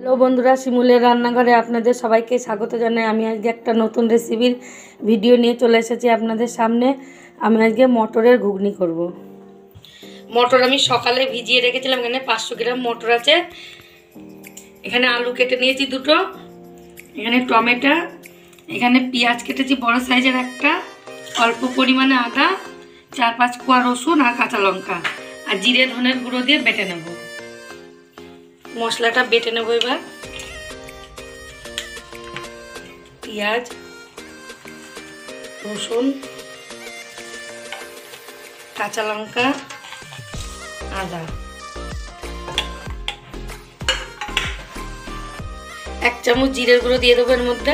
Hello বন্ধুরা, শিমুলের রান্নাঘরে আপনাদের সবাইকে স্বাগত জানাই। আমি আজকে একটা নতুন রেসিপির ভিডিও নিয়ে চলে এসেছি আপনাদের সামনে। আমি আজকে মটরের ঘুগনি করব। মটর আমি সকালে ভিজিয়ে রেখেছিলাম। এখানে 500 গ্রাম মটর আছে। এখানে আলু কেটে নিয়েছি দুটো, এখানে টমেটো, এখানে পেঁয়াজ কেটেছি বড় সাইজের একটা, অল্প পরিমাণে আদা, 4-5 কোয়া রসুন আর কাঁচা লঙ্কা, আর জিরে ধনের গুঁড়ো দিয়ে বেটে নেব। মশলাটা বেটে নেব। এবার পেঁয়াজ, রসুন, কাঁচা লঙ্কা, আদা, 1 চামচ জিরের গুঁড়ো দিয়ে দেবো। এর মধ্যে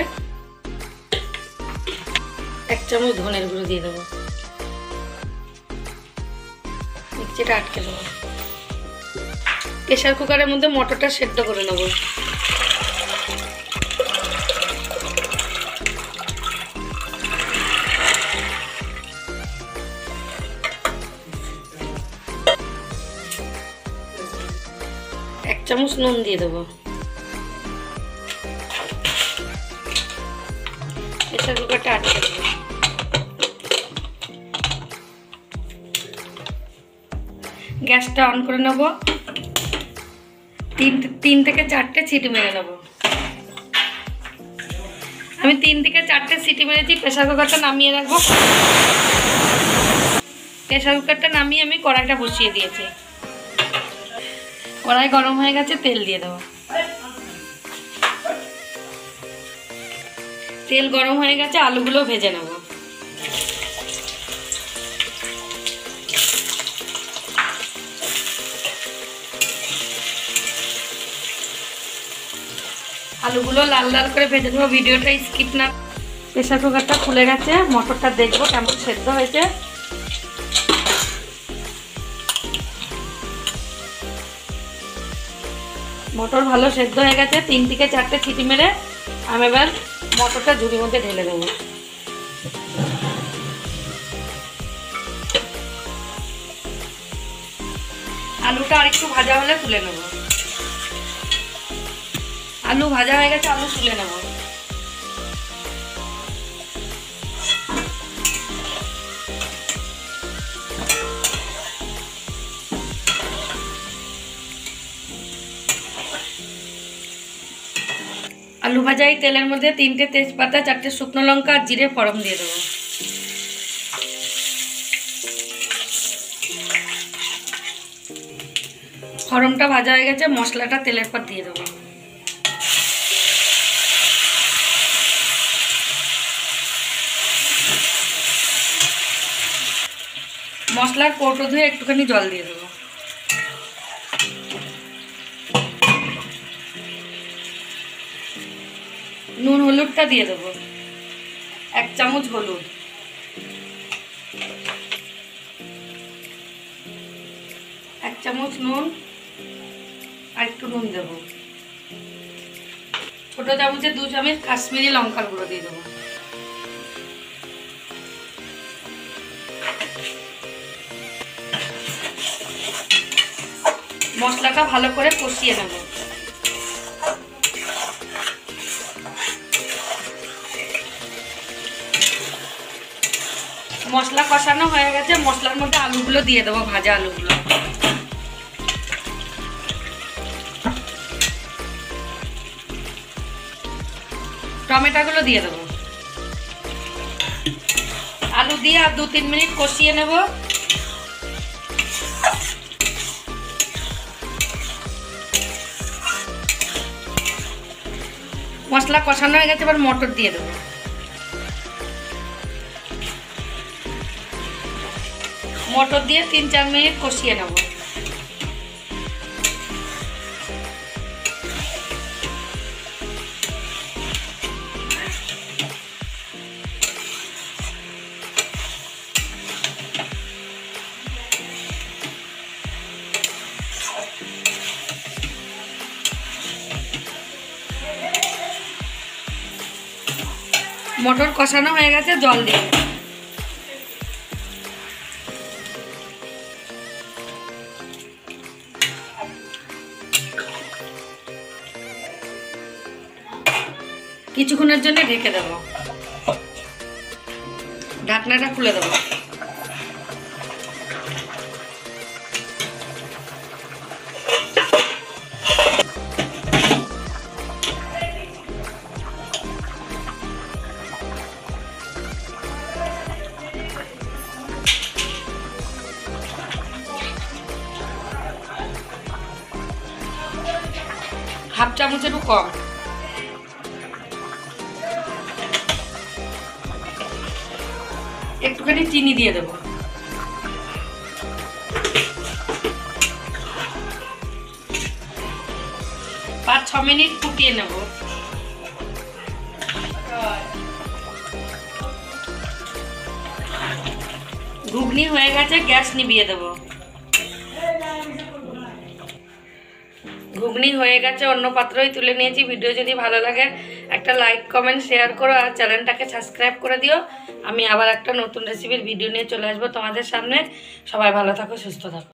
1 চামচ ধনের গুঁড়ো দিয়ে দেবো। মিক্সিটা আটকে দেবো। প্রেসার কুকারের মধ্যে মটরটা সেদ্ধ করে নেব। এক চামচ নুন দিয়ে দেবো। প্রেসার কুকারটা আটকে দেবো। গ্যাসটা অন করে নেব। 3 থেকে 4টে সিটি মেরে নেব। আমি 3 থেকে 4টে সিটি মেরেছি। প্রেসার কুকারটা নামিয়ে রাখবো। প্রেসার কুকারটা নামিয়ে আমি কড়াইটা বসিয়ে দিয়েছি। কড়াই গরম হয়ে গেছে, তেল দিয়ে দেবো। তেল গরম হয়ে গেছে, আলুগুলো ভেজে নেব। আলুগুলো লাল লাল করে ভেজে নেবো। ভিডিওটা স্কিপ না। প্রেসার কুকারটা খুলে গেছে, মটরটা দেখবো কেমন সেদ্ধ হয়েছে। মটর ভালো সেদ্ধ হয়ে গেছে। 3 থেকে 4টে সিটি মেরে আমি এবার মটরটা ঝুড়ির মধ্যে ঢেলে দেবো। আলুটা আরেকটু ভাজা হলে তুলে নেব। আলু ভাজা হয়ে গেছে, আলু তুলে নেব। আলু ভাজা এই তেলের মধ্যে 3টে তেজপাতা, 4টে শুকনো লঙ্কা আর জিরে ফোড়ন দিয়ে দেবো। ফোড়নটা ভাজা হয়ে গেছে, মশলাটা তেলের পর দিয়ে দেবো। মশলার কৌটো ধুয়ে একটুখানি জল দিয়ে দেবো। নুন হলুদটা দিয়ে দেবো। 1 চামচ হলুদ, 1 চামচ নুন, আর একটু নুন দেবো। ছোট চামচে 2 চামচ কাশ্মীরি লঙ্কার গুঁড়ো দিয়ে দেবো। মশলাটা ভালো করে কষিয়ে নেব। মশলা কষানো হয়ে গেছে, মশলার মধ্যে আলুগুলো দিয়ে দেবো, ভাজা আলুগুলো। টমেটোগুলো দিয়ে দেবো। আলু দিয়ে আর 2-3 মিনিট কষিয়ে নেব। মশলা কষানো হয়ে গেছে, এবার মটর দিয়ে দেবো। মটর দিয়ে 3-4 মিনিট কষিয়ে নেব। মটর কষানো হয়ে গেছে, জল দিয়ে দেবো। কিছুক্ষণের জন্য ঢেকে দেবো। ঢাকনাটা খুলে দেবো। হাফ চামচেরও কম। একটুখানি চিনি দিয়ে দেবো। 5-6 মিনিট ফুটিয়ে নেব। ঘুগনি হয়ে গেছে, গ্যাস নিভিয়ে দেবো। ঘুগনি হয়ে গেছে, অন্য পাত্রই তুলে নিয়েছি। ভিডিও যদি ভালো লাগে একটা লাইক কমেন্ট শেয়ার করো আর চ্যানেলটাকে সাবস্ক্রাইব করে দিও। আমি আবার একটা নতুন রেসিপির ভিডিও নিয়ে চলে আসবো তোমাদের সামনে। সবাই ভালো থাকো, সুস্থ থাকো।